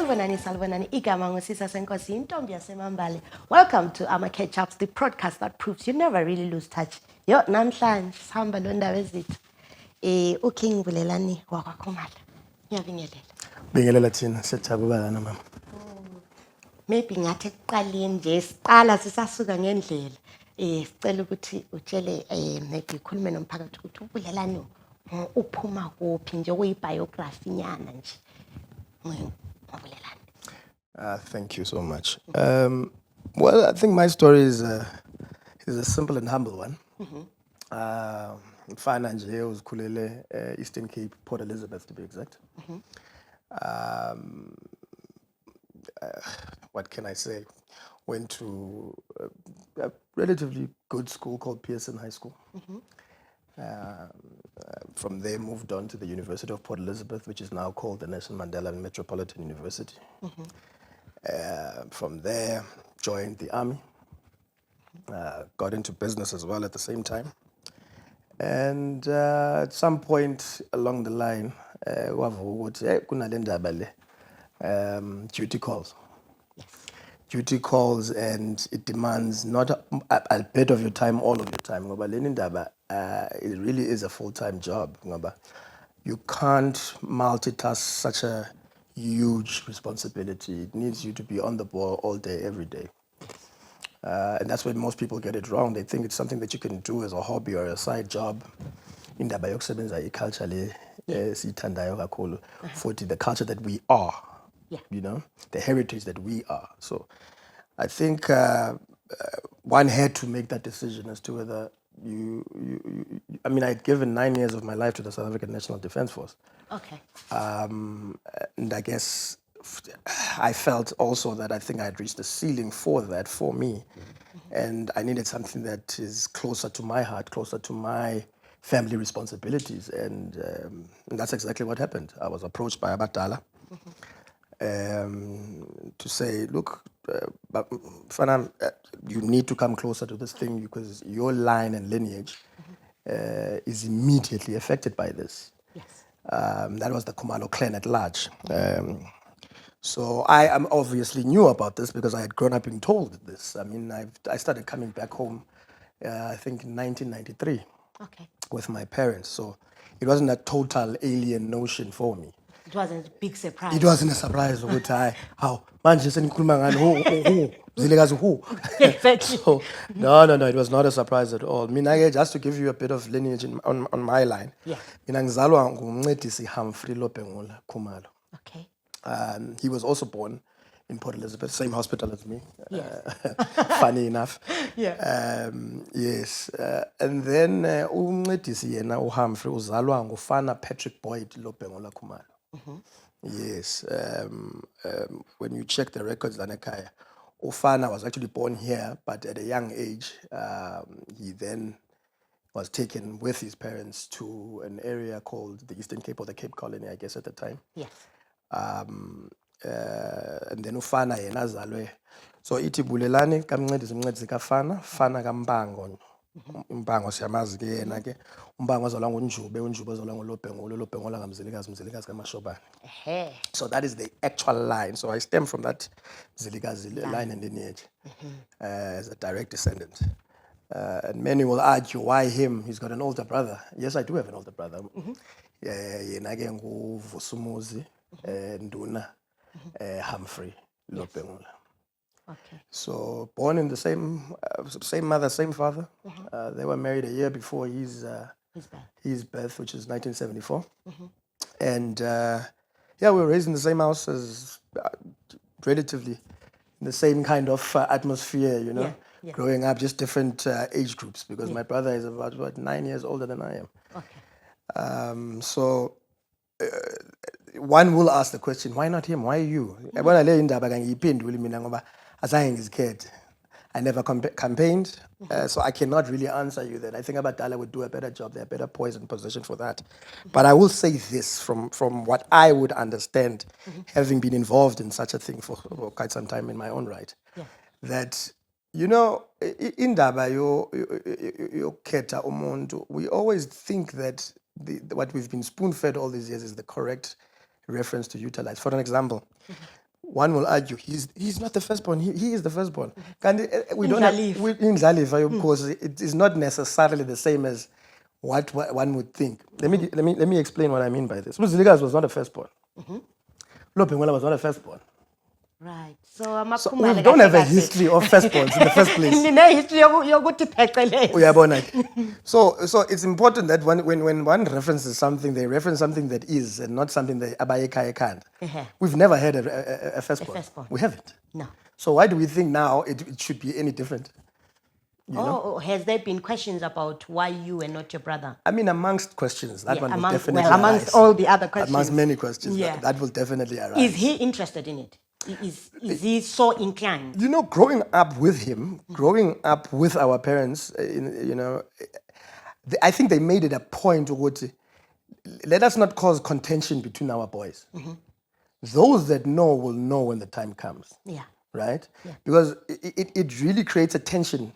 Salvanani, igama Sisa Senkosi, intombi yasemambale. Welcome to Amacatchups, the podcast that proves you never really lose touch. Yo, namhlanje sihamba lo ndaba ezithi. King Bulelani wakwaKhumalo. Ngiyabingelela. Bingelela thina siyajabula mama. Maybe ngathi ekuqaleni nje siqala sisasuka ngendlela. Sicela ukuthi utshele maybe ukhulume nomphakathi ukuthi uBulelani uphuma kuphi nje kuyibiography nyana nje. Thank you so much. Well, I think my story is a simple and humble one. Mfana nje uzikhulele Eastern Cape, Port Elizabeth to be exact. What can I say? Went to a relatively good school called Pearson High School. From there, moved on to the University of Port Elizabeth, which is now called the Nelson Mandela Metropolitan University. From there, joined the army, got into business as well at the same time. And at some point along the line, duty calls. Duty calls, and it demands not a bit of your time, all of your time. It really is a full-time job. You can't multitask such a huge responsibility. It needs you to be on the ball all day, every day. And that's where most people get it wrong. They think it's something that you can do as a hobby or a side job. Indaba yokusebenza iculture le siyithandayo kakhulu, futhi the culture that we are. You know, the heritage that we are. So I think one had to make that decision as to whether I mean, I'd given 9 years of my life to the South African National Defence Force. Okay. And I guess I felt also that I think I had reached the ceiling for that, for me. And I needed something that is closer to my heart, closer to my family responsibilities. And that's exactly what happened. I was approached by Abadala. To say, look, Fana, you need to come closer to this thing because your line and lineage is immediately affected by this. Yes. That was the Khumalo clan at large. So I am obviously knew about this because I had grown up being told this. I mean, I started coming back home, I think in 1993. Okay. With my parents. So it wasn't a total alien notion for me. It wasn't a big surprise. It wasn't a surprise. How? Manje senikhuluma ngani? Who? Zilekazi who? Exactly. So, no. It was not a surprise at all. Mina, just to give you a bit of lineage on my line. Yeah. Mina ngizalwa ngumncedisi Humphrey Lobengula Khumalo. Okay. He was also born in Port Elizabeth, same hospital as me. Yes. Funny enough. Yeah. Yes. And then umncedisi yena uHumphrey uzalwa ngufana Patrick Boyd Lobengula Khumalo. Yes. When you check the records, Lanekaya, Ufana was actually born here, but at a young age, he then was taken with his parents to an area called the Eastern Cape or the Cape Colony, I guess at the time. Yes. And then Ufana yena azalwe. So iti Bulelani kamncedisi kafana, fana kambango. Umbango siyamazi ke yena ke. Umbango ozalwa nguNjube, uNjube ozalwa nguLobengula, Lobengula ngamzilikazi kaMashobane. So that is the actual line. So I stem from that Mzilikazi line and lineage as a direct descendant. And many will argue, why him? He's got an older brother. Yes, I do have an older brother. Yena ke nguVusumuzi Nduna Humphrey Lobengula. Okay. So born in the same mother, same father. They were married a year before his birth, which is 1974. And we were raised in the same house as relatively in the same kind of atmosphere, you know. Yeah. Growing up, just different age groups because my brother is about 9 years older than I am. Okay. So one will ask the question, why not him? Why you? I never campaigned, so I cannot really answer you that. I think Abadala would do a better job. They're better poised in position for that. But I will say this from what I would understand, having been involved in such a thing for quite some time in my own right, that, you know, indaba yokhetha umuntu, we always think that what we've been spoon-fed all these years is the correct reference to utilize. For an example, one will argue he's not the firstborn. He is the firstborn. We don't Indlalifa. in Indlalifa, of course, it is not necessarily the same as what one would think. Let me explain what I mean by this. Muzilikas was not a firstborn. Lobengula was not a firstborn. Right. So So we don't have a history of firstborns in the first place. history yokuthi phecelezi. Uyabona ke? So it's important that when one references something, they reference something that is and not something that abayekhaya can't. We've never had a firstborn. firstborn. We haven't. No. So why do we think now it should be any different? Has there been questions about why you and not your brother? I mean, amongst questions, that one will amongst, definitely amongst arise. all the other questions. Amongst many questions, Yeah. that will definitely arise. Is he interested in it? Is he so inclined? You know, growing up with him, growing up with our parents, I think they made it a point to let us not cause contention between our boys. Those that know will know when the time comes. Yeah. Right? Yeah. Because it really creates a tension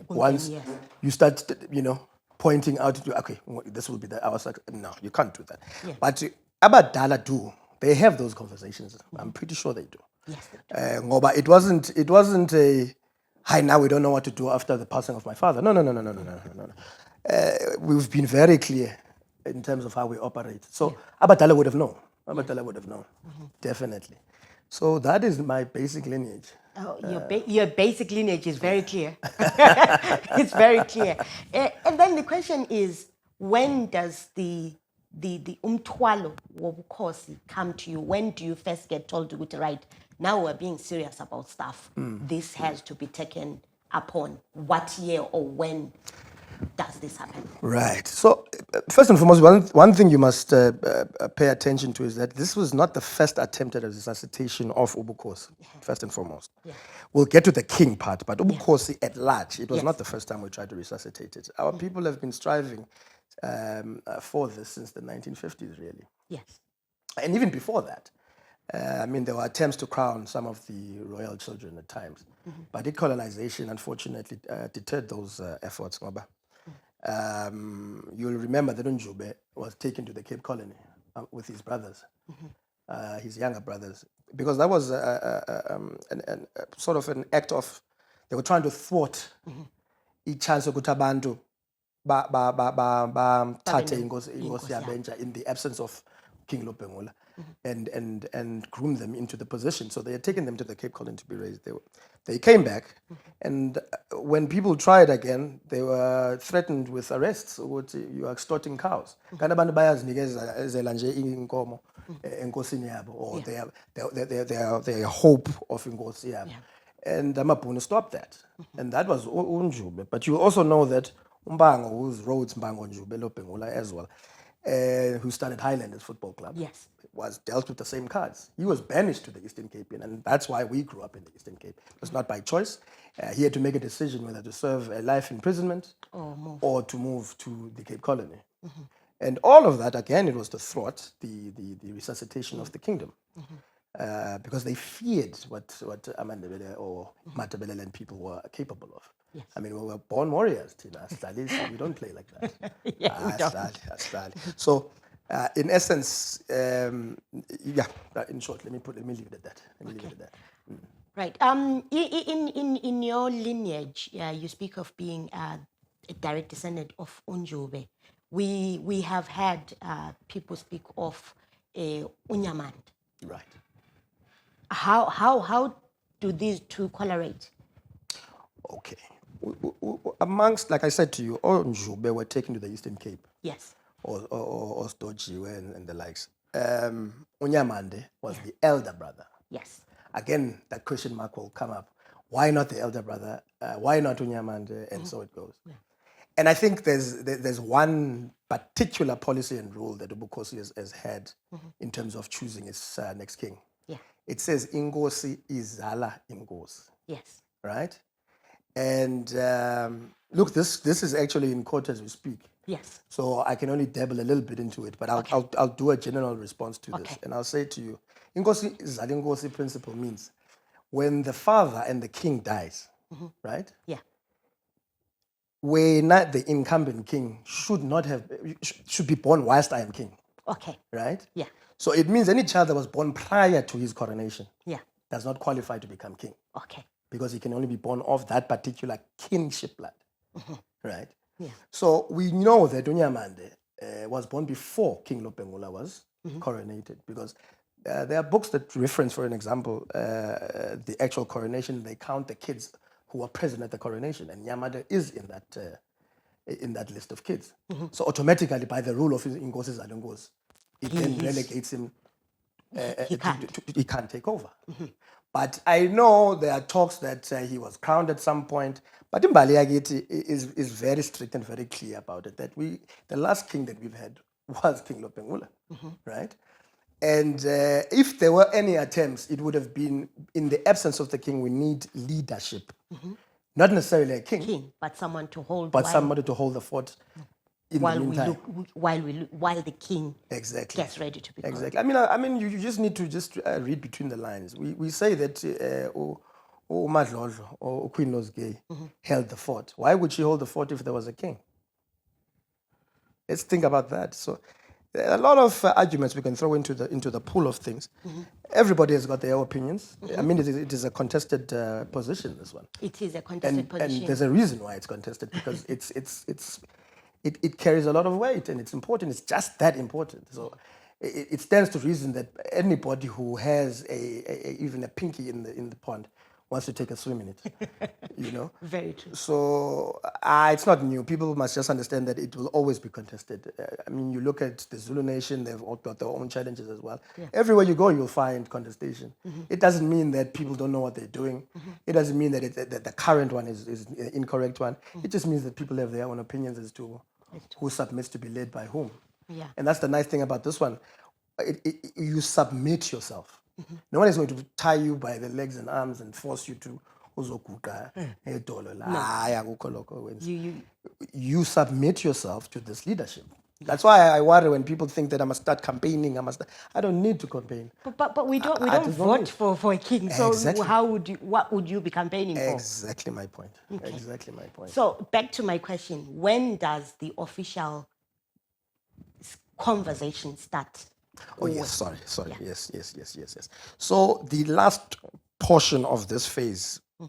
once yes. you start, pointing out, okay, this will be our success. No, you can't do that. Yeah. But abadala do. They have those conversations. I'm pretty sure they do. Yes, they do. Ngoba it wasn't a, hi, now we don't know what to do after the passing of my father. No. We've been very clear in terms of how we operate. So abadala would have known. Abadala would have known, definitely. So that is my basic lineage. Oh, your basic lineage is very clear. It's very clear. And then the question is, when does the umthwalo wobukhosi come to you? When do you first get told to right, now we're being serious about stuff. This has to be taken upon. What year or when does this happen? Right. So first and foremost, one thing you must pay attention to is that this was not the first attempt at a resuscitation of Ubukhosi, first and foremost. Yeah. We'll get to the king part, but Ubukhosi at large, it was not the first time we tried to resuscitate it. Our people have been striving for this since the 1950s, really. Yes. And even before that. I mean, there were attempts to crown some of the royal children at times. But decolonization, unfortunately, deterred those efforts. You'll remember that Njube was taken to the Cape Colony with his brothers, his younger brothers, because that was sort of an act of, they were trying to thwart each chance of Kutabantu Tate Ingosi Abenja in the absence of King Lobengula and groom them into the position. So they had taken them to the Cape Colony to be raised. They came back, and when people tried again, they were threatened with arrests. You are extorting cows. Or their hope of Ingosi yabo. And Amabhunu stopped that. And that was Unjube. But you also know that Umbango, who's Rhodes Mbango Njube Lobengula as well, who started Highlanders Football Club, was dealt with the same cards. He was banished to the Eastern Cape, and that's why we grew up in the Eastern Cape. It was not by choice. He had to make a decision whether to serve a life imprisonment or to move to the Cape Colony. And all of that, again, it was to thwart the resuscitation of the kingdom. Because they feared what Amandebele or Matabeleland people were capable of. Yes. I mean, we were born warriors, Tina. We don't play like that. So, in essence, in short, let me leave it at that. Right. In your lineage, you speak of being a direct descendant of Unjube. We have had people speak of Unyamand. Right. How do these two correlate? Okay. Amongst, like I said to you, all Njube were taken to the Eastern Cape. Yes. Or Stojiwe and the likes. Unyamande was the elder brother. Yes. Again, that question mark will come up. Why not the elder brother? Why not Unyamande? And so it goes. Yeah. And I think there's one particular policy and rule that Ubukhosi has had in terms of choosing its next king. Yeah. It says Ingosi izala Ingosi. Yes. Right? And look, this is actually in court as we speak. Yes. So I can only dabble a little bit into it, but I'll do a general response to this. And I'll say to you, Ingosi izala Ingosi principle means when the father and the king dies, right? Yeah. When the incumbent king should be born whilst I am king. Okay. Right? Yeah. So it means any child that was born prior to his coronation Yeah. does not qualify to become king. Okay. Because he can only be born of that particular kingship blood. Right? Yeah. So we know that Unyamande was born before King Lobengula was coronated, because there are books that reference, for an example, the actual coronation. They count the kids who were present at the coronation, and Nyamande is in that list of kids. So automatically, by the rule of Inkosi Zalongosi, it then relegates him. He can't. He can't take over. But I know there are talks that he was crowned at some point. But Imbali Yakithi is very strict and very clear about it, that the last king that we've had was King Lobengula, right? And if there were any attempts, it would have been, in the absence of the king, we need leadership. Not necessarily a king, But someone to hold. but somebody to hold the fort in the meantime. While the king Exactly. gets ready to be coronated. Exactly. I mean, you just need to just read between the lines. We say that Madlodlo or Queen Nosgay held the fort. Why would she hold the fort if there was a king? Let's think about that. So, there are a lot of arguments we can throw into the pool of things. Everybody has got their opinions. I mean, it is a contested position, this one. It is a contested position. And there's a reason why it's contested, because it carries a lot of weight, and it's important. It's just that important. So it stands to reason that anybody who has even a pinky in the pond wants to take a swim in it. Very true. So it's not new. People must just understand that it will always be contested. I mean, you look at the Zulu nation; they've all got their own challenges as well. Yeah. Everywhere you go, you'll find contestation. It doesn't mean that people don't know what they're doing. It doesn't mean that that the current one is the incorrect one. It just means that people have their own opinions as to who submits to be led by whom. Yeah. And that's the nice thing about this one. You submit yourself. No one is going to tie you by the legs and arms and force you to you submit yourself to this leadership. That's why I worry when people think that I must start campaigning. I don't need to campaign. But we don't vote for a king. So Exactly. what would you be campaigning for? Exactly my point. Okay. Exactly my point. So back to my question: when does the official conversation start? Oh yes, sorry. Yeah. Yes. So the last portion of this phase, I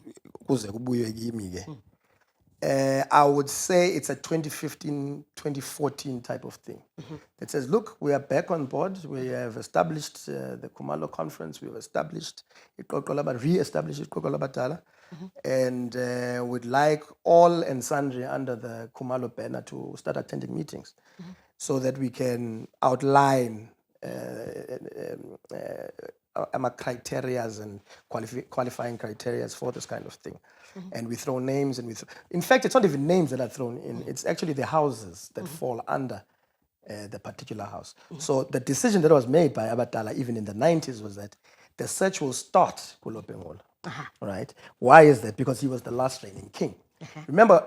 would say it's a 2015, 2014 type of thing. That says, look, we are back on board. We have established the Khumalo conference. We have established re-established Kokolaba and would like all and sundry under the Khumalo banner to start attending meetings so that we can outline criteria and qualifying criteria for this kind of thing. And we throw names, in fact, it's not even names that are thrown in, it's actually the houses that fall under the particular house. So the decision that was made by Abatala even in the 90s was that the search will start Kulopengula. Right? Why is that? Because he was the last reigning king. Remember,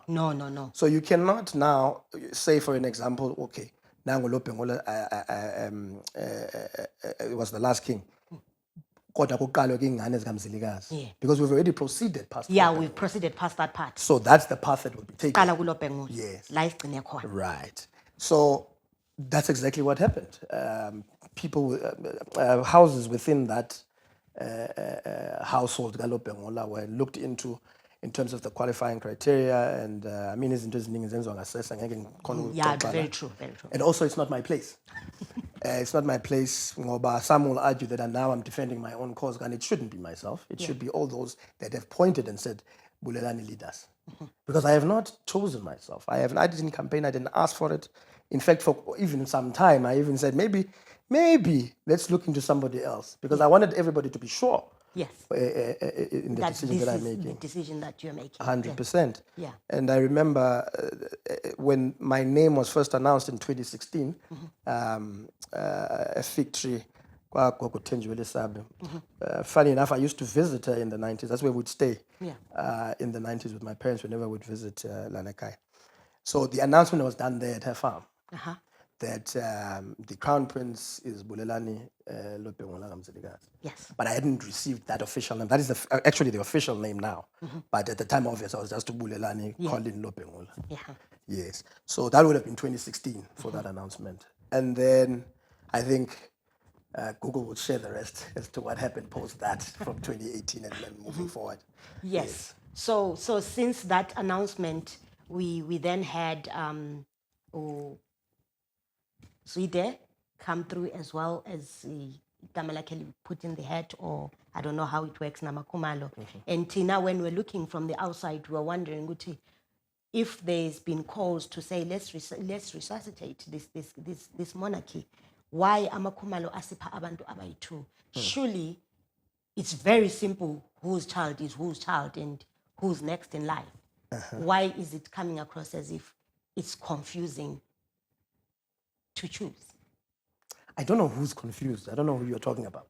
No. So you cannot now say, for an example, okay, Nango Lobengula was the last king. Because we've already proceeded past. Yeah, we've proceeded past that part. So that's the path that will be taken. Yes. Right. So that's exactly what happened. People, houses within that household Lobengula were looked into in terms of the qualifying criteria, and I mean, it's interesting. Yeah, very true. And also, it's not my place. It's not my place. Some will argue that now I'm defending my own cause, and it shouldn't be myself. It should be all those that have pointed and said, Bulelani lead us. Because I have not chosen myself. I didn't campaign. I didn't ask for it. In fact, for even some time, I even said, maybe let's look into somebody else. Because I wanted everybody to be sure. Yes. In the decision that I'm making. The decision that you're making. 100%. Yeah. And I remember when my name was first announced in 2016, a fig tree. Funny enough, I used to visit her in the 90s. That's where we'd stay in the 90s with my parents whenever we'd visit Lanakai. So the announcement was done there at her farm. that the crown prince is Bulelani Lobengula Ngamzilikazi. Yes. But I hadn't received that official name. That is actually the official name now. But at the time, obviously, I was just Bulelani Colin Lobengula. Yeah. Yes. So that would have been 2016 for that announcement. And then I think Google will share the rest as to what happened post that from 2018 and then moving forward. Yes. So since that announcement, we then had Zwide come through as well as Tamala Kelly put in the hat, or I don't know how it works, Khumalo. And Tina, when we're looking from the outside, we're wondering, Guti, if there's been calls to say let's resuscitate this monarchy, why Khumalo asipa abantu abayi-2? Surely it's very simple whose child is whose child and who's next in life. Why is it coming across as if it's confusing to choose? I don't know who's confused. I don't know who you're talking about.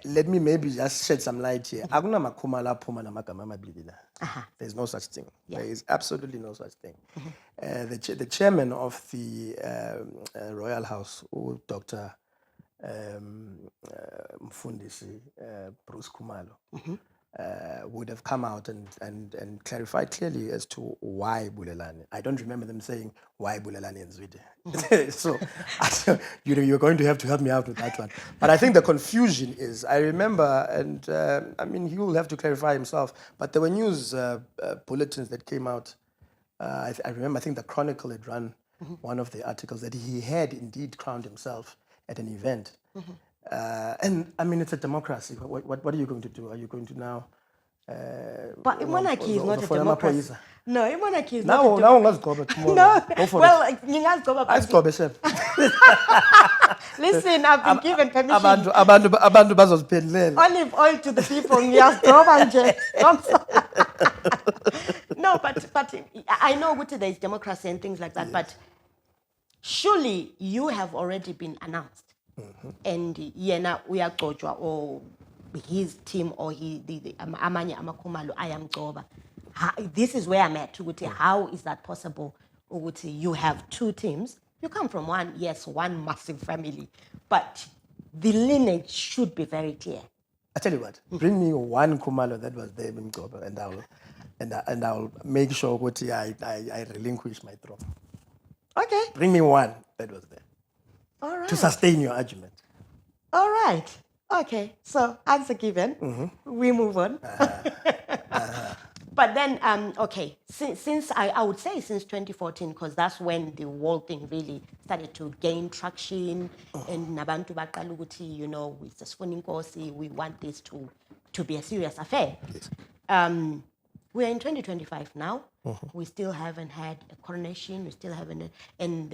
Let me maybe just shed some light here. Akuna makhumalo aphuma namagama amabili la. There's no such thing. There is absolutely no such thing. The chairman of the Royal House, Dr. Mfundisi Bruce Khumalo, would have come out and clarified clearly as to why Bulelani. I don't remember them saying why Bulelani and Zwide. So you're going to help me out with that one. But I think the confusion is, I remember, and I mean, he will have to clarify himself, but there were news bulletins that came out. I remember, I think the Chronicle had run one of the articles that he had indeed crowned himself at an event. And I mean, it's a democracy. What are you going to do? Are you going to now? But monarchy is not a democracy. No, monarchy is not a democracy. No, well, listen, I've been given permission. Abantu bazoziphendulela. Olive oil to the people. No, but I know there is democracy and things like that. Yes. But surely you have already been announced. And yena uyagcotshwa, or his team, or the amanye amakhumalo ayamgcoba. This is where I'm at. How is that possible? You have 2 teams. You come from one massive family, but the lineage should be very clear. I tell you what, bring me one Khumalo that was there in Mgcobo, and I'll make sure I relinquish my throne. Okay. Bring me one that was there. All right. To sustain your argument. All right. Okay. So answer given. We move on. But then, okay, since I would say since 2014, because that's when the whole thing really started to gain traction, and nabantu baqala ukuthi, with the Senkosi, we want this to be a serious affair. Yes. We're in 2025 now. We still haven't had a coronation. We still haven't, and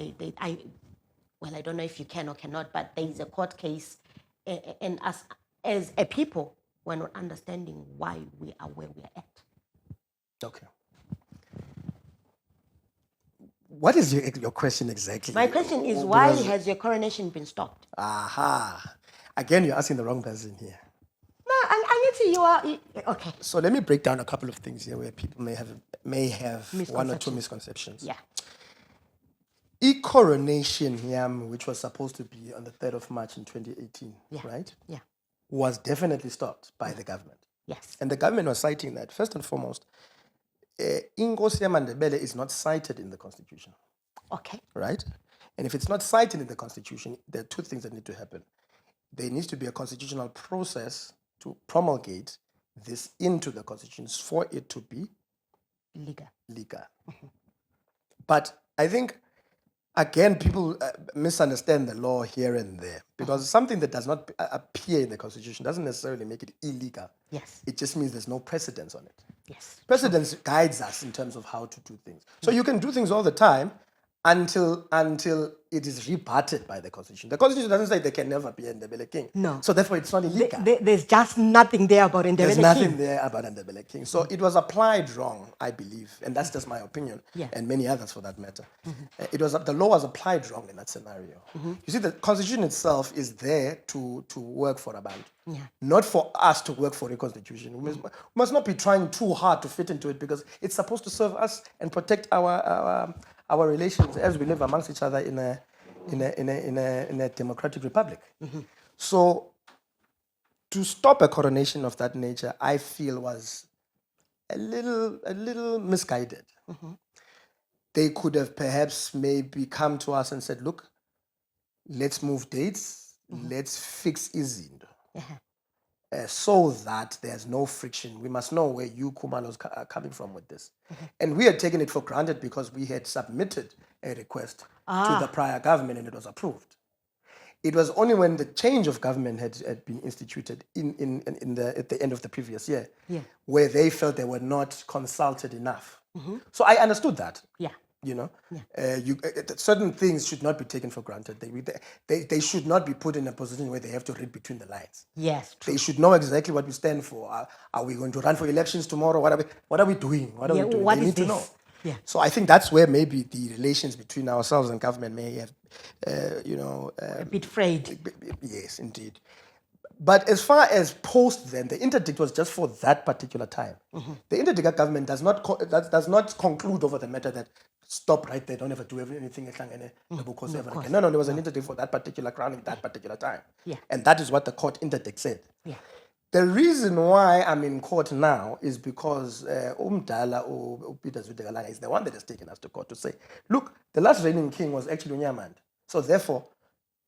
I don't know if you can or cannot, but there is a court case, and as a people, we're not understanding why we are where we are at. Okay. What is your question exactly? My question is, why has your coronation been stopped? Aha. Again, you're asking the wrong person here. No, I need to, okay. So let me break down a couple of things here where people may have one or two misconceptions. Yeah. E-coronation, which was supposed to be on the 3rd of March in 2018, right? Yeah. Was definitely stopped by the government. Yes. And the government was citing that, first and foremost, Inkosi Ndebele is not cited in the Constitution. Okay. Right? And if it's not cited in the Constitution, there are 2 things that need to happen. There needs to be a constitutional process to promulgate this into the Constitution for it to be legal. But I think, again, people misunderstand the law here and there, because something that does not appear in the Constitution doesn't necessarily make it illegal. Yes. It just means there's no precedence on it. Yes. Precedence guides us in terms of how to do things. So you can do things all the time until it is rebutted by the Constitution. The Constitution doesn't say there can never be a Ndebele King. No. So therefore it's not illegal. There's just nothing there about Ndebele King. There's nothing there about Ndebele King. So it was applied wrong, I believe, and that's just my opinion, and many others for that matter. The law was applied wrong in that scenario. You see, the Constitution itself is there to work for Abantu, not for us to work for a Constitution. We must not be trying too hard to fit into it, because it's supposed to serve us and protect our relations as we live amongst each other in a in a democratic republic. So to stop a coronation of that nature, I feel was a little misguided. They could have perhaps maybe come to us and said, look, let's move dates, let's fix izinto. So that there's no friction. We must know where you Khumalos are coming from with this. And we had taken it for granted because we had submitted a request to the prior government and it was approved. It was only when the change of government had been instituted at the end of the previous year where they felt they were not consulted enough. So I understood that. Yeah. You know, certain things should not be taken for granted. They should not be put in a position where they have to read between the lines. Yes, true. They should know exactly what we stand for. Are we going to run for elections tomorrow? What are we doing? What are we doing? What They is need to this? know. Yeah. So I think that's where maybe the relations between ourselves and government may have, A bit frayed. yes, indeed. But as far as post then, the interdict was just for that particular time. The interdict government does not conclude over the matter that stop right there, don't ever do anything ever again. No, there was an interdict for that particular crowning at that particular time. Yeah. And that is what the court interdict said. Yeah. The reason why I'm in court now is because Umdala or Peter Zudegalanga is the one that has taken us to court to say, look, the last reigning king was actually Unyamand. So therefore,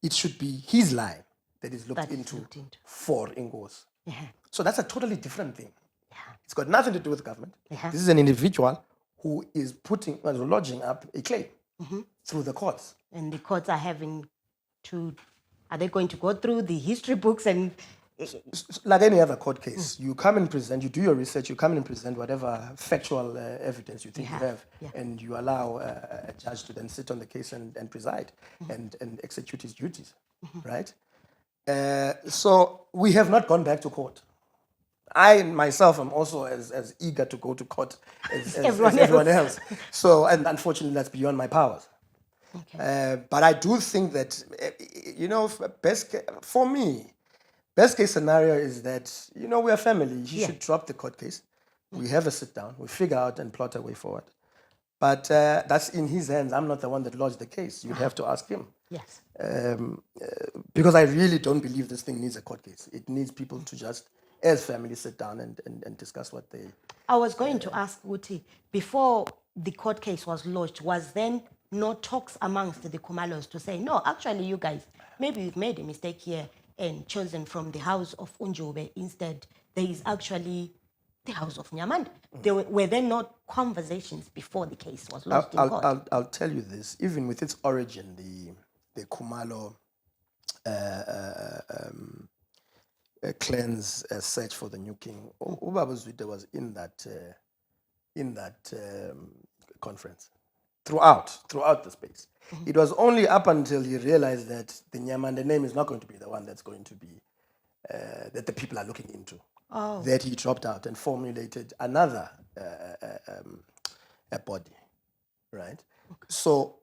it should be his line that is looked into for Ingos. So that's a totally different thing. It's got nothing to do with government. This is an individual who is lodging up a claim through the courts. And the courts are are they going to go through the history books and... Like any other court case, you come and present, you do your research, you come and present whatever factual evidence you think you have, and you allow a judge to then sit on the case and preside and execute his duties, right? So we have not gone back to court. I myself am also as eager to go to court as everyone else. So, and unfortunately, that's beyond my powers. Okay. But I do think that, for me, best case scenario is that, we are family. He should drop the court case. We have a sit down. We figure out and plot a way forward. But that's in his hands. I'm not the one that lodged the case. You'd have to ask him. Yes. Because I really don't believe this thing needs a court case. It needs people to just, as family, sit down and discuss what they... I was going to ask Uti, before the court case was lodged, was then no talks amongst the Khumalos to say, no, actually, you guys, maybe you've made a mistake here and chosen from the house of Unjobe. Instead, there is actually the house of Nyamand. Were there not conversations before the case was lodged in court? I'll tell you this. Even with its origin, the Khumalo clan's search for the new king, Ubaba Zwide was in that conference throughout the space. It was only up until he realized that the Nyamande name is not going to be the one that's going to be that the people are looking into. That he dropped out and formulated another a body, right? Okay. So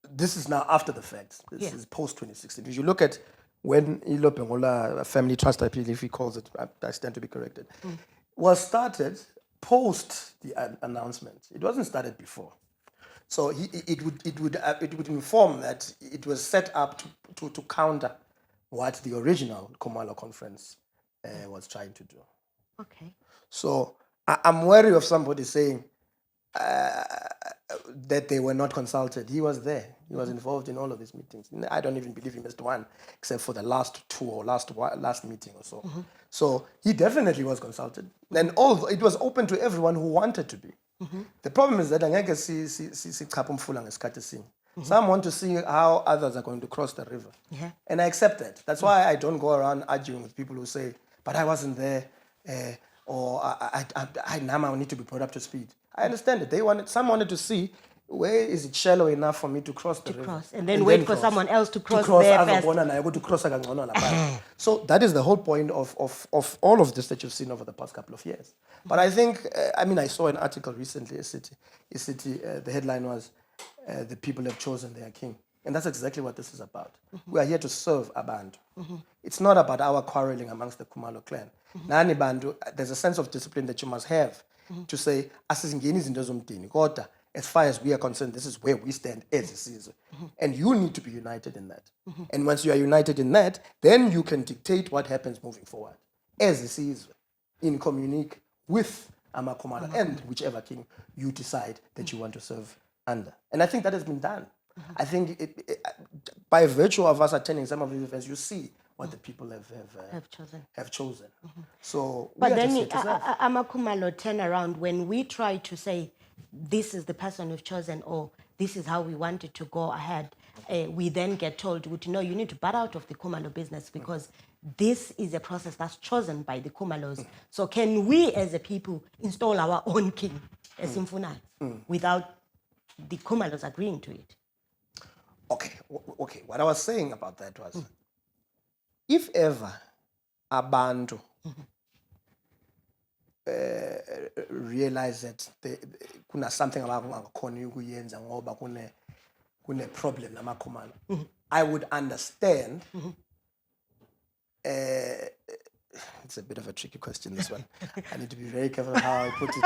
this is now after the fact. This is post 2016. If you look at when Lobengula Family Trust, I believe he calls it, I stand to be corrected, was started post the announcement. It wasn't started before. So it would inform that it was set up to counter what the original Khumalo conference was trying to do. Okay. So I'm wary of somebody saying that they were not consulted. He was there. He was involved in all of these meetings. I don't even believe he missed one, except for the last two or last meeting or so. So he definitely was consulted. And it was open to everyone who wanted to be. The problem is that some want to see how others are going to cross the river. And I accept that. That's why I don't go around arguing with people who say, but I wasn't there, or I now need to be brought up to speed. I understand it. Some wanted to see where is it shallow enough for me to cross the river. And then wait for someone else to cross there first. So that is the whole point of all of this that you've seen over the past couple of years. But I think, I saw an article recently, the headline was, the people have chosen their king. And that's exactly what this is about. We are here to serve Abantu. It's not about our quarreling amongst the Khumalo clan. There's a sense of discipline that you must have to say, asizingeni izinto zomdini, kodwa as far as we are concerned, this is where we stand as a Sizwe. And you need to be united in that. And once you are united in that, then you can dictate what happens moving forward as a Sizwe, in communique with Khumalo and whichever king you decide that you want to serve under. And I think that has been done. I think by virtue of us attending some of these events, you see what the people have chosen. So, but then Khumalo turn around when we try to say, this is the person we've chosen, or this is how we want it to go ahead. We then get told, no, you need to butt out of the Khumalo business because this is a process that's chosen by the Khumalos. So can we as a people install our own king, as without the Khumalos agreeing to it? Okay. What I was saying about that was, if ever abantu realize that kuna something abakhona ukuyenza ngoba kune problem namakhumalo, I would understand. It's a bit of a tricky question, this one. I need to be very careful how I put it.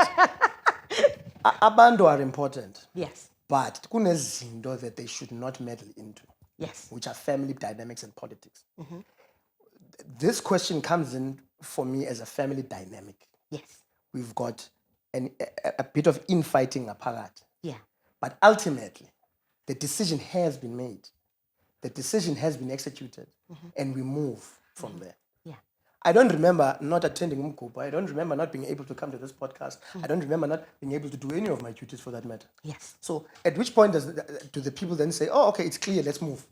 Abantu are important. Yes. But kunezinto that they should not meddle into. Yes. Which are family dynamics and politics. This question comes in for me as a family dynamic. Yes. We've got a bit of infighting apart. Yeah. But ultimately, the decision has been made. The decision has been executed. And we move from there. Yeah. I don't remember not attending Umkupa. I don't remember not being able to come to this podcast. I don't remember not being able to do any of my duties for that matter. Yes. So at which point do the people then say, oh, okay, it's clear, let's move?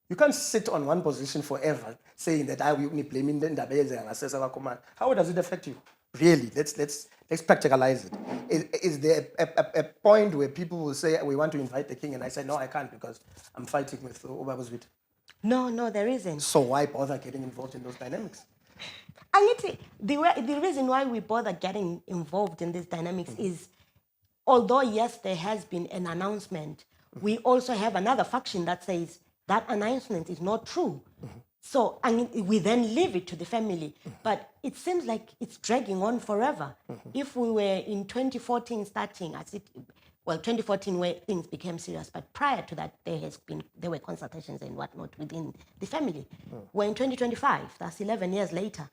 You can't sit on one position forever saying that I will blame Ndebele. How does it affect you? Really, let's practicalize it. Is there a point where people will say, we want to invite the king, and I say, no, I can't because I'm fighting with Ubabuzwit? No, there isn't. So why bother getting involved in those dynamics? The reason why we bother getting involved in these dynamics is, although yes, there has been an announcement, we also have another faction that says that announcement is not true. So we then leave it to the family. But it seems like it's dragging on forever. If we were in 2014 starting, 2014 where things became serious, but prior to that, there were consultations and whatnot within the family. We're in 2025, that's 11 years later.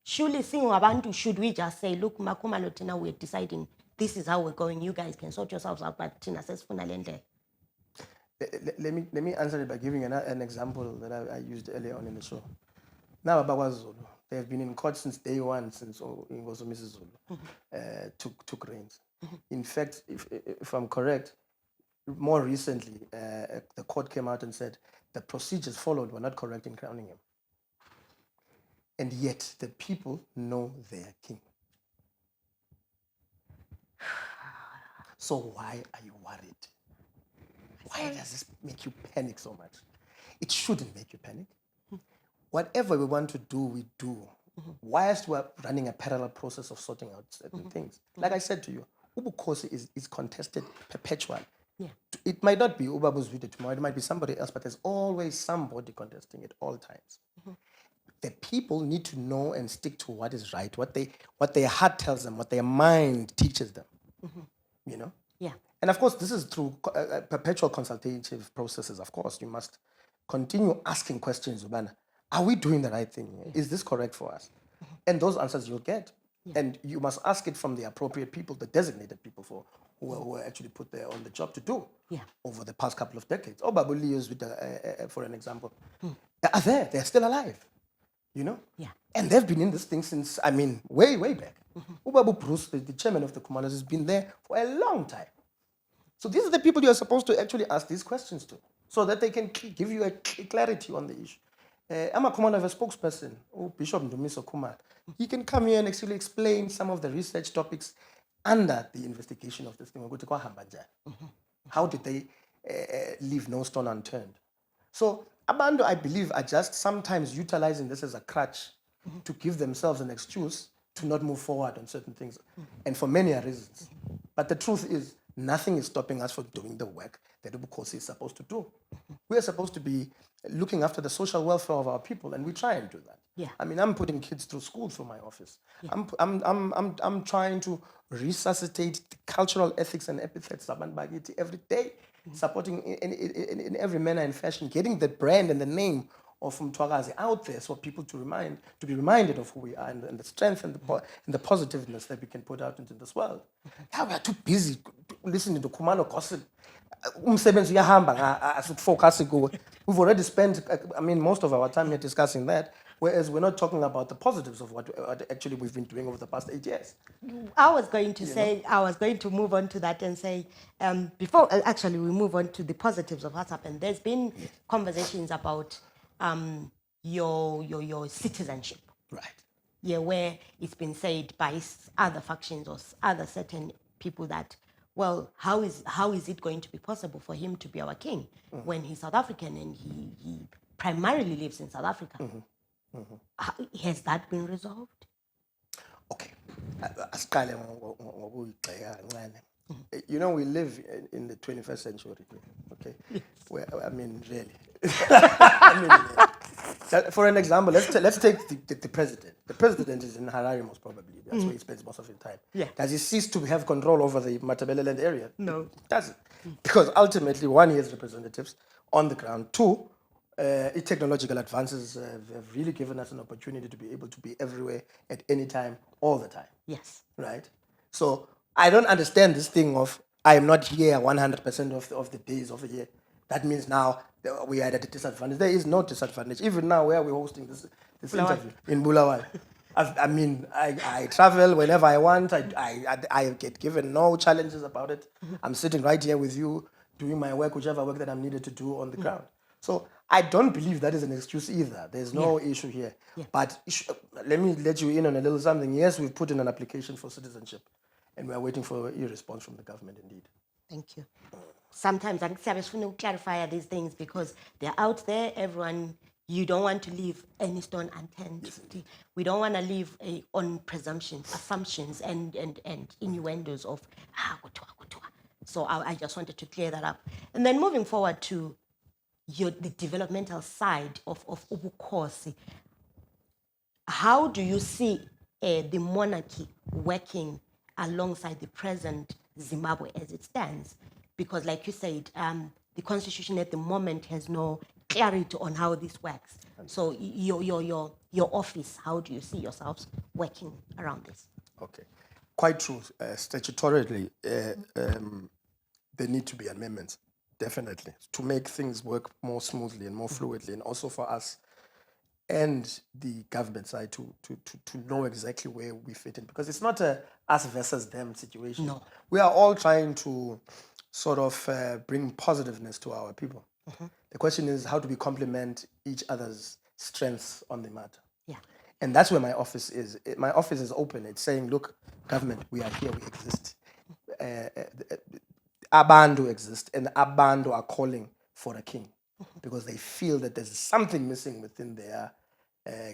Surely, should we just say, look, Khumalo Tina, we're deciding this is how we're going, you guys can sort yourselves out, but Tina says, let me answer it by giving an example that I used earlier on in the show. Now, Zulu, they have been in court since day one, since Ingozo Mrs. Zulu took reigns. In fact, if I'm correct, more recently, the court came out and said the procedures followed were not correct in crowning him. And yet, the people know their king. So why are you worried? Why does this make you panic so much? It shouldn't make you panic. Whatever we want to do, we do. Whilst we're running a parallel process of sorting out certain things. Like I said to you, Ubukosi is contested perpetually. Yeah. It might not be Ubabuzwide tomorrow, it might be somebody else, but there's always somebody contesting at all times. The people need to know and stick to what is right, what their heart tells them, what their mind teaches them. You know? Yeah. And of course, this is through perpetual consultative processes. Of course, you must continue asking questions. Are we doing the right thing? Is this correct for us? And those answers you'll get. Yeah. And you must ask it from the appropriate people, the designated people who were actually put there on the job to do over the past couple of decades. Babuli is for an example. Are there? They're still alive. You know? Yeah. And they've been in this thing since, way, way back. Ubabu Bruce, the chairman of the Khumalos, has been there for a long time. So these are the people you're supposed to actually ask these questions to, so that they can give you a clarity on the issue. Khumalo have a spokesperson, Bishop Ndumiso Khumalo. He can come here and actually explain some of the research topics under the investigation of this thing. How did they leave no stone unturned? So Abantu, I believe, are just sometimes utilizing this as a crutch to give themselves an excuse to not move forward on certain things, and for many reasons. But the truth is, nothing is stopping us from doing the work that Ubukhosi is supposed to do. We are supposed to be looking after the social welfare of our people, and we try and do that. Yeah. I mean, I'm putting kids through school through my office. Yeah. I'm trying to resuscitate the cultural ethics and epithets of Bagiti every day, supporting in every manner and fashion, getting the brand and the name of Mtwakazi out there so people to be reminded of who we are and the strength and the positiveness that we can put out into this world. Yeah, we are too busy listening to Khumalo gossip. Umsebenzi uyahamba asifocus kuwo. We've already spent, I mean, most of our time here discussing that, whereas we're not talking about the positives of what actually we've been doing over the past 8 years. I was going to move on to that and say, before actually we move on to the positives of what's happened, there's been conversations about your citizenship. Right. Yeah, where it's been said by other factions or other certain people that, well, how is it going to be possible for him to be our king when he's South African and he primarily lives in South Africa? Has that been resolved? Okay. You know, we live in the 21st century, okay? Yes. Where, I mean, really. For an example, let's take the president. The president is in Harare most probably. That's where he spends most of his time. Yeah. Does he cease to have control over the Matabeleland area? No. It doesn't. Because ultimately, one, he has representatives on the ground. Two, technological advances have really given us an opportunity to be able to be everywhere at any time, all the time. Yes. Right? So I don't understand this thing of I am not here 100% of the days of the year. That means now we are at a disadvantage. There is no disadvantage. Even now, where we're hosting this interview in Bulelani. I travel whenever I want. I get given no challenges about it. I'm sitting right here with you, doing my work, whichever work that I'm needed to do on the ground. So I don't believe that is an excuse either. There's no issue here. Yeah. But let me let you in on a little something. Yes, we've put in an application for citizenship, and we are waiting for a response from the government indeed. Thank you. Sometimes I just want to clarify these things because they're out there. Everyone, you don't want to leave any stone unturned. Yes, we don't want to leave on presumptions, assumptions, and innuendos of kutua. So I just wanted to clear that up. And then moving forward to the developmental side of Ubukhosi, how do you see the monarchy working alongside the present Zimbabwe as it stands? Because like you said, the constitution at the moment has no clarity on how this works. So your office, how do you see yourselves working around this? Okay, quite true. Statutorily, there need to be amendments, definitely, to make things work more smoothly and more fluidly, and also for us and the government side to know exactly where we fit in, because it's not a us versus them situation. No. We are all trying to sort of bring positiveness to our people. The question is, how do we complement each other's strengths on the matter? Yeah. And that's where my office is. My office is open. It's saying, look, government, we are here, we exist. Abantu exist, and Abantu are calling for a king because they feel that there's something missing within their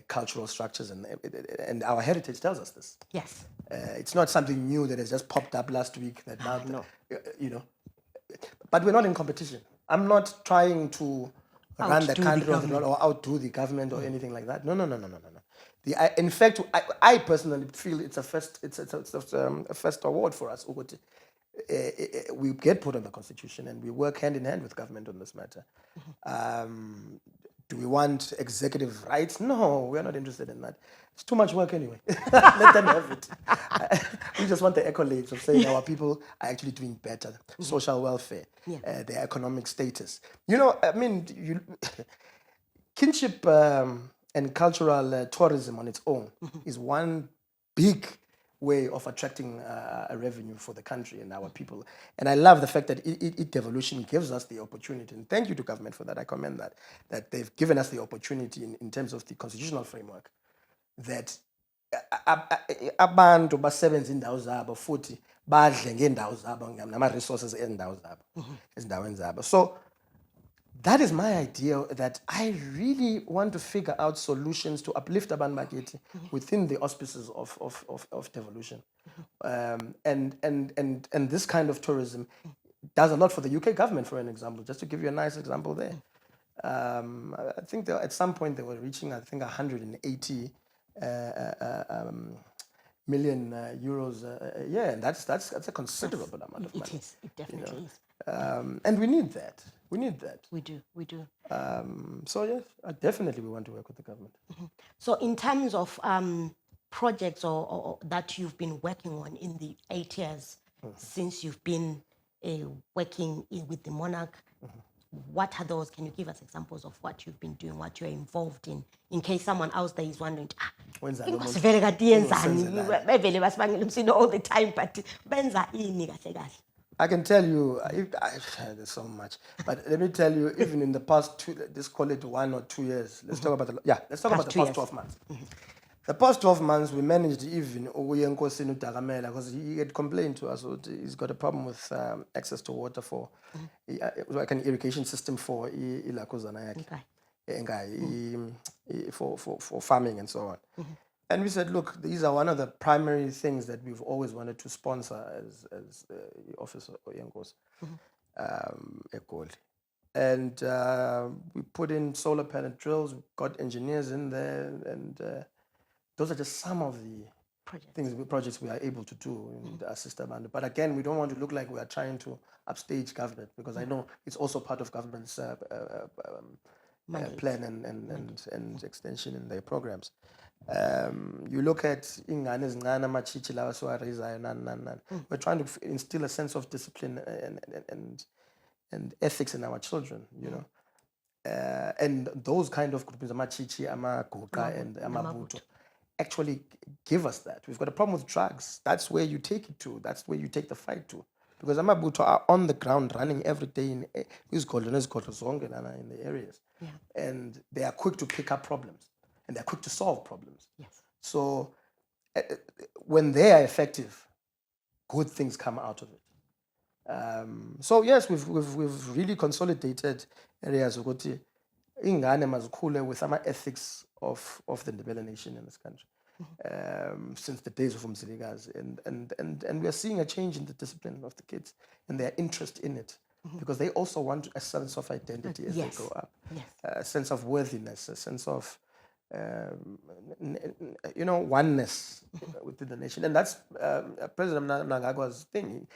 cultural structures, and our heritage tells us this. Yes. It's not something new that has just popped up last week. That now, no. You know, but we're not in competition. I'm not trying to run the country or outdo the government or anything like that. No. In fact, I personally feel it's a first award for us. We get put on the constitution and we work hand in hand with government on this matter. Do we want executive rights? No, we're not interested in that. It's too much work anyway. Let them have it. We just want the accolades of saying our people are actually doing better. Social welfare, their economic status. You know, I mean, kinship and cultural tourism on its own is one big way of attracting a revenue for the country and our people. And I love the fact that devolution gives us the opportunity, and thank you to government for that. I commend that they've given us the opportunity in terms of the constitutional framework that abantu basebenza indawo zabo futhi badle ngendawo zabo nama resources endawo zabo ezindaweni zabo. So that is my idea, that I really want to figure out solutions to uplift abantu bakithi within the auspices of devolution. And this kind of tourism does a lot for the UK government, for an example, just to give you a nice example there. I think at some point they were reaching, I think, 180 million euros a year, and that's a considerable amount of money. It is. It definitely is. And we need that. We need that. We do. We do. So yes, definitely we want to work with the government. So in terms of projects or that you've been working on in the 8 years since you've been working with the monarch, what are those? Can you give us examples of what you've been doing, what you're involved in case someone else there is wondering, When's that ingosivele kade yenzani? Bevele basibangela umsindo all the time, but benza ini kahle kahle? I can tell you, there's so much, but let me tell you, even in the past let's call it 1 or 2 years. Let's talk about the past 12 months. The past 12 months, we managed even because he had complained to us that he's got a problem with access to water for like an irrigation system for for farming and so on. And we said, look, these are one of the primary things that we've always wanted to sponsor as the office of Yenkos, Ekoli. And we put in solar panel drills, got engineers in there, and those are just some of the projects we are able to do in the assist Amanda. But again, we don't want to look like we are trying to upstage government, because I know it's also part of government's plan and extension in their programs. You look at ingane ezincane amachichi lawa siwarezayo nani. We're trying to instill a sense of discipline and ethics in our children, you know. And those kind of groups, amachichi, amaguqa, and amabuto, actually give us that. We've got a problem with drugs. That's where you take it to. That's where you take the fight to. Because amabuto are on the ground running every day in the areas. Yeah. And they are quick to pick up problems. And they're quick to solve problems. Yes. So when they are effective, good things come out of it. So yes, we've really consolidated areas of ingane mazikhule with some ethics of the Ndebele nation in this country. Since the days of Umzilikazi, and we are seeing a change in the discipline of the kids and their interest in it, because they also want a sense of identity as they grow up, a sense of worthiness, a sense of oneness within the nation. And that's President Mnangagwa's thing.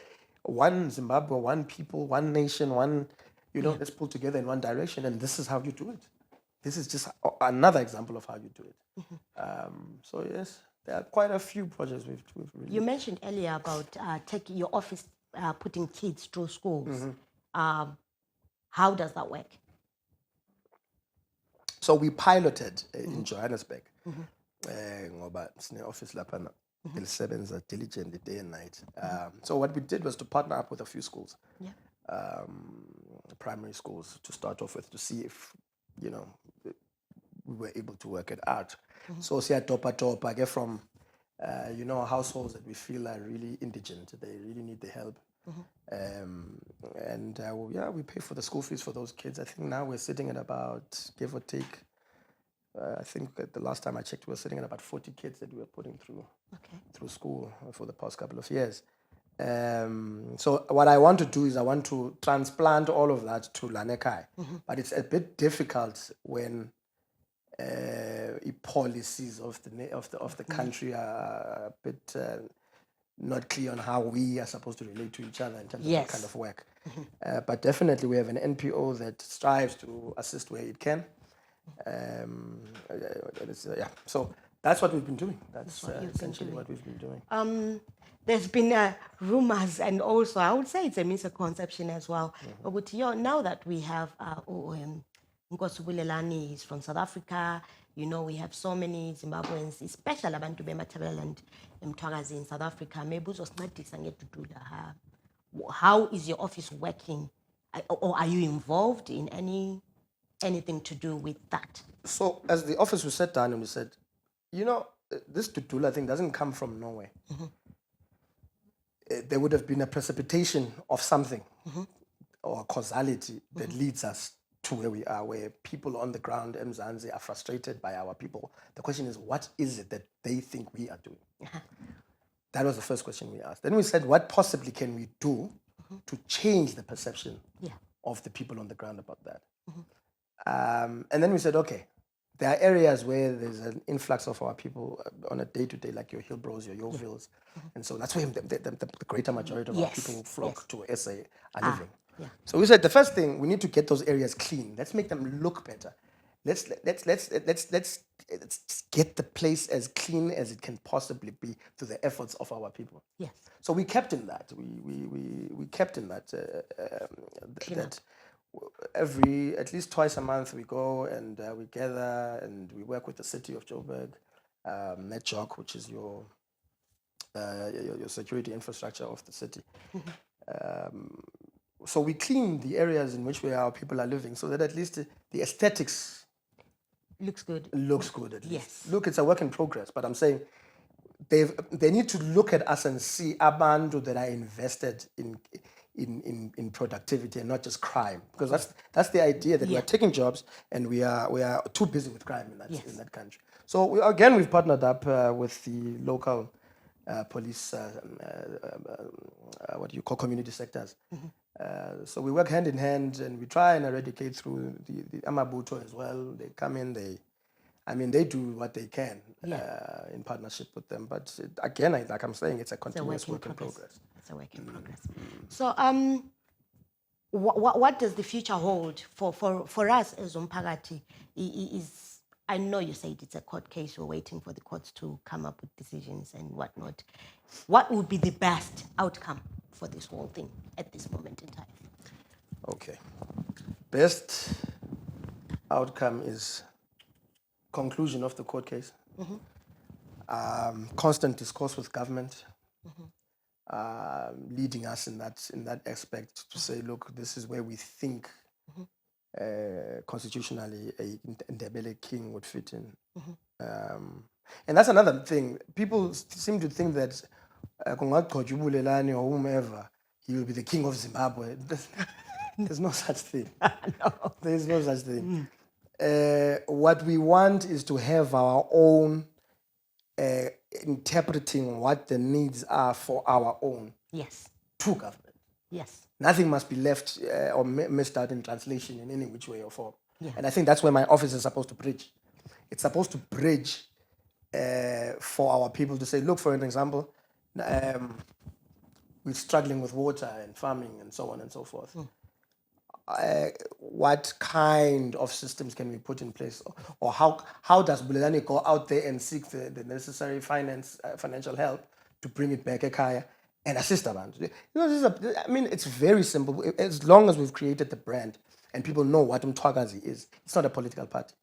One Zimbabwe, one people, one nation, one, let's pull together in one direction, and this is how you do it. This is just another example of how you do it. So yes, there are quite a few projects we've really... You mentioned earlier about taking your office, putting kids through schools. How does that work? So we piloted in Johannesburg. Ngoba sine office lapha elisebenza diligently day and night. So what we did was to partner up with a few schools, primary schools to start off with, to see if we were able to work it out. So siya topa get from households that we feel are really indigent, they really need the help. We pay for the school fees for those kids. I think now we're sitting at about, give or take, I think the last time I checked, we were sitting at about 40 kids that we were putting through school for the past couple of years. So what I want to do is I want to transplant all of that to Lanekai, but it's a bit difficult when policies of the country are a bit not clear on how we are supposed to relate to each other in terms of that kind of work. But definitely we have an NPO that strives to assist where it can. So that's what we've been doing. That's essentially what we've been doing. There's been rumors, and also I would say it's a misconception as well. But now that we have Bulelani is from South Africa, we have so many Zimbabweans, especially abantu bemathebela and Mtwakazi in South Africa. Maybe how is your office working, or are you involved in anything to do with that? So as the office, we sat down and we said, this Tutula thing doesn't come from nowhere. There would have been a precipitation of something or causality that leads us to where we are, where people on the ground, Mzansi, are frustrated by our people. The question is, what is it that they think we are doing? That was the first question we asked. Then we said, what possibly can we do to change the perception of the people on the ground about that? And then we said, okay, there are areas where there's an influx of our people on a day-to-day, like your Hillbros, your Yeovilles. And so that's where the greater majority of our people who flock to SA are living. So we said the first thing, we need to get those areas clean. Let's make them look better. Let's get the place as clean as it can possibly be through the efforts of our people. Yes. So we kept in that. We kept in that that at least twice a month we go and we gather and we work with the city of Joburg, NetJock, which is your security infrastructure of the city. So we clean the areas in which our people are living so that at least the aesthetics looks good. Looks good at least. Yes. Look, it's a work in progress, but I'm saying they need to look at us and see abantu that are invested in productivity and not just crime, because that's the idea that we are taking jobs and we are too busy with crime in that country. So we've partnered up with the local police, what you call community sectors. So we work hand in hand and we try and eradicate through the Amabuto as well. They come in, they do what they can in partnership with them. But again, like I'm saying, it's a continuous work in progress. It's a work in progress. So, what does the future hold for us as Umpagati? I know you said it's a court case. We're waiting for the courts to come up with decisions and whatnot. What would be the best outcome for this whole thing at this moment in time? Okay. Best outcome is conclusion of the court case. Constant discourse with government, leading us in that aspect to say, look, this is where we think constitutionally a Ndebele king would fit in. And that's another thing. People seem to think that Bulelani or whomever, he will be the king of Zimbabwe. There's no such thing. No. There's no such thing. What we want is to have our own interpreting what the needs are for our own to government. Yes. Nothing must be left or missed out in translation in any which way or form. And I think that's where my office is supposed to bridge. It's supposed to bridge for our people to say, look, for an example, we're struggling with water and farming and so on and so forth. What kind of systems can we put in place, or how does Bulelani go out there and seek the necessary financial help to bring it back Ekaya and assist abantu? It's very simple. As long as we've created the brand and people know what Umthwakazi is, it's not a political party.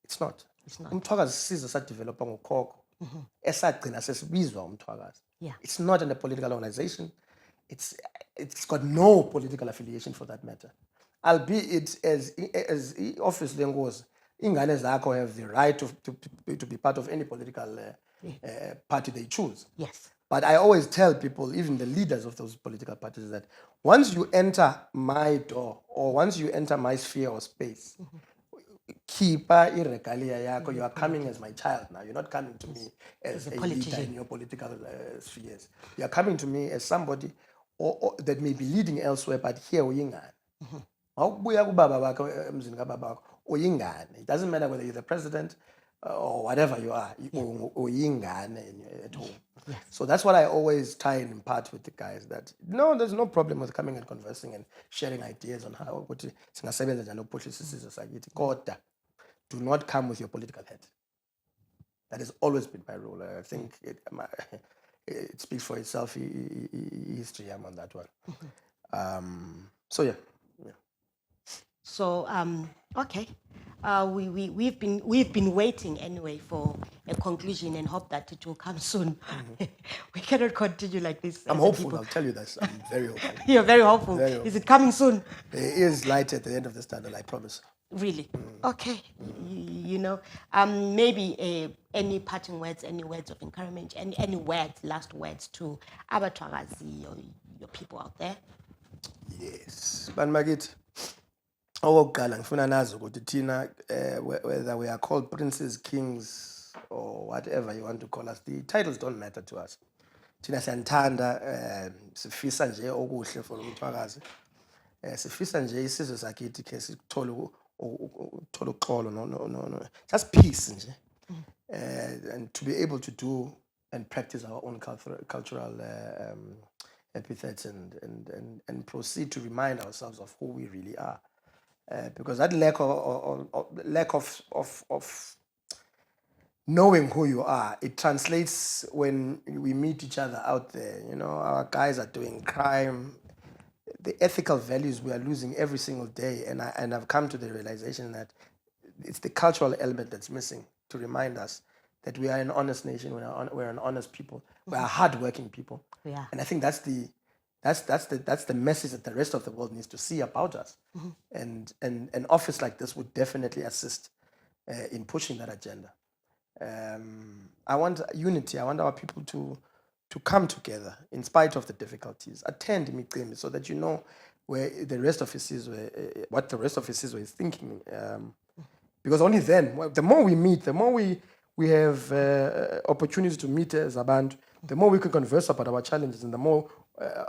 It's not. Umthwakazi siza sadevelopa ngokhokho esagcina sesibizwa Umthwakazi. It's not in a political organization. It's got no political affiliation for that matter. Albeit as obviously ingane zakho have the right to be part of any political party they choose. Yes. But I always tell people, even the leaders of those political parties, that once you enter my door or once you enter my sphere or space, keeper irregalia yako, you are coming as my child now. You're not coming to me as a leader in your political spheres. You are coming to me as somebody or that may be leading elsewhere, but here uyingane. It doesn't matter whether you're the president or whatever you are, uyingane at home. So that's what I always try and impart with the guys, that no, there's no problem with coming and conversing and sharing ideas on how singasebenza njani ukuphuhlisa isizwe sakithi. Kodwa, do not come with your political head. That has always been my rule. I think it speaks for itself. History, I'm on that one. So yeah. So okay, we've been waiting anyway for a conclusion and hope that it will come soon. We cannot continue like this. I'm hopeful. I'll tell you this. I'm very hopeful. You're very hopeful. Very hopeful. Is it coming soon? There is light at the end of this tunnel, I promise. Really? Okay. Maybe any parting words, any words of encouragement, any words, last words to Abatwagazi or your people out there? Yes. Banmagit. okokuqala ngifuna nazi ukuthi thina whether we are called princes, kings, or whatever you want to call us, the titles don't matter to us. Thina siyanithanda, sifisa nje okuhle for umthwakazi. Sifisa nje isizwe sakithi ke sithole ukuthola uxolo no just peace nje. And to be able to do and practice our own cultural epithets and proceed to remind ourselves of who we really are. Because that lack of knowing who you are, it translates when we meet each other out there. You know, our guys are doing crime. The ethical values we are losing every single day, and I've come to the realization that it's the cultural element that's missing to remind us that we are an honest nation, we're an honest people, we are hardworking people. Yeah. And I think that's the message that the rest of the world needs to see about us. And an office like this would definitely assist in pushing that agenda. I want unity. I want our people to come together in spite of the difficulties. Attend imicimbi so that you know where the rest of Isizwe, what the rest of Isizwe is thinking. Because only then, the more we meet, the more we have opportunities to meet as a band, the more we can converse about our challenges and the more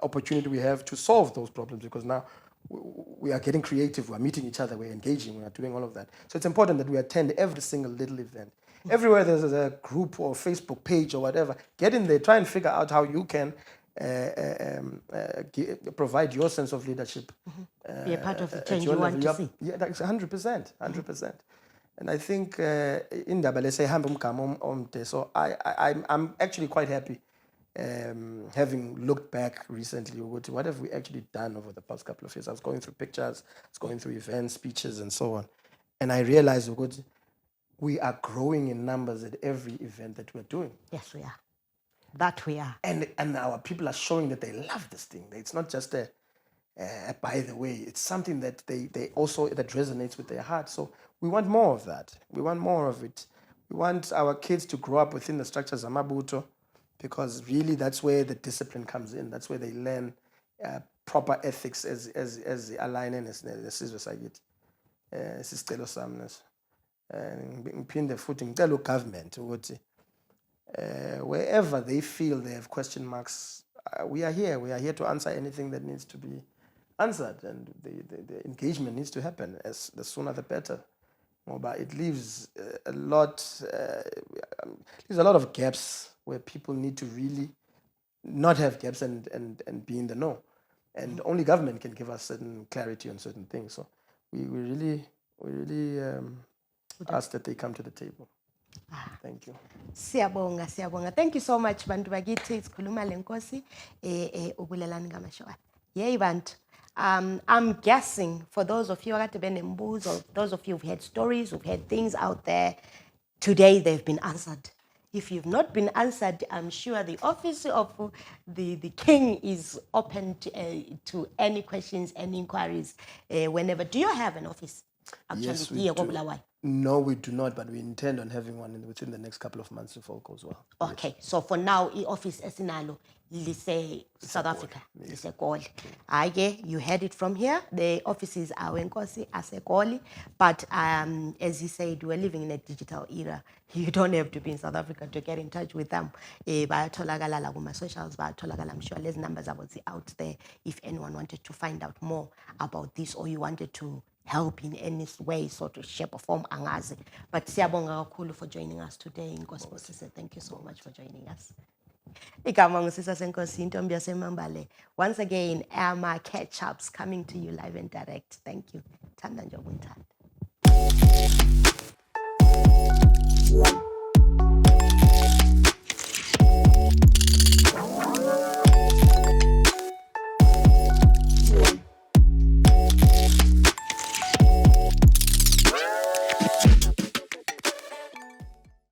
opportunity we have to solve those problems, because now we are getting creative, we're meeting each other, we're engaging, we're doing all of that. So it's important that we attend every single little event. Everywhere there's a group or Facebook page or whatever, get in there, try and figure out how you can provide your sense of leadership. Be a part of the change you want to see. Yeah, that's 100%, 100%. And I think in Ndebele say so I'm actually quite happy having looked back recently what have we actually done over the past couple of years. I was going through pictures, I was going through events, speeches, and so on. And I realized we are growing in numbers at every event that we're doing. Yes, we are. That we are. And our people are showing that they love this thing. It's not just a by the way, it's something that they also, that resonates with their heart. So we want more of that. We want more of it. We want our kids to grow up within the structures of Mabuto, because really that's where the discipline comes in. That's where they learn proper ethics as align in nesizwe sakithi. Sisicelo sami leso. Ngiphinde futhi ngicela government ukuthi wherever they feel they have question marks, we are here. We are here to answer anything that needs to be answered, and the engagement needs to happen the sooner the better. But it leaves a lot of gaps where people need to really not have gaps and be in the know. And only government can give us certain clarity on certain things. So we really ask that they come to the table. Thank you. Siyabonga. Thank you so much, bantu bakithi. Sikhuluma lenkosi ubulelani ngamashwa. Yey bantu. I'm guessing for those of you akade benembuzo, or those of you who've had stories, who've had things out there, today they've been answered. If you've not been answered, I'm sure the office of the king is open to any questions, any inquiries, whenever. Do you have an office? Actually, yes, we do. No, we do not, but we intend on having one within the next couple of months if all goes well. Okay, yes. So for now, the office esinalo lise South Africa, lise Goli. You heard it from here. The offices are Wenkosi, Asekoli, but as you said, we're living in a digital era. You don't have to be in South Africa to get in touch with them. Bayatholakala kuma socials, bayatholakala. I'm sure there's numbers about out there. If anyone wanted to find out more about this, or you wanted to help in any way, sort of shape or form, angazi. But siyabonga kakhulu for joining us today. Nkosi Sisa, thank you so much for joining us. Igama nguSisa Senkosi, intombi yaseMambale. Once again, Amacatchups coming to you live and direct. Thank you. Thanda nje ukunthanda.